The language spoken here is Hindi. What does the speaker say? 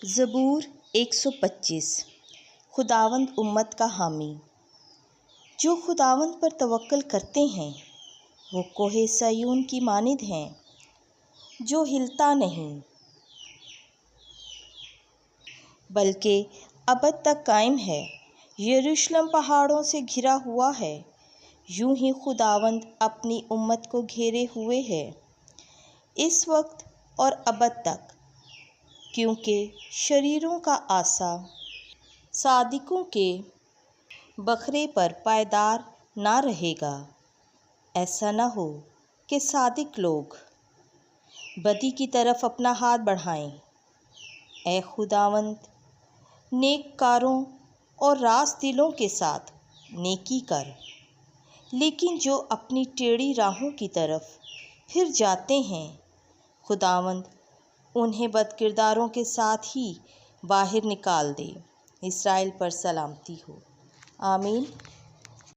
ज़बूर 125। खुदावंद उम्मत का हामी। जो खुदावंद पर तवक्कल करते हैं वो कोहे सयून की मानिद हैं, जो हिलता नहीं बल्कि अबद तक कायम है। यरूशलेम पहाड़ों से घिरा हुआ है, यूं ही खुदावंद अपनी उम्मत को घेरे हुए है, इस वक्त और अबद तक। क्योंकि शरीरों का आसा सादिकों के बखरे पर पायदार ना रहेगा। ऐसा न हो कि सादिक लोग बदी की तरफ अपना हाथ बढ़ाएं। ए खुदावंद, नेककारों और रास दिलों के साथ नेकी कर, लेकिन जो अपनी टेढ़ी राहों की तरफ फिर जाते हैं, खुदावंद उन्हें बदकिरदारों के साथ ही बाहर निकाल दे। इस्राएल पर सलामती हो। आमीन।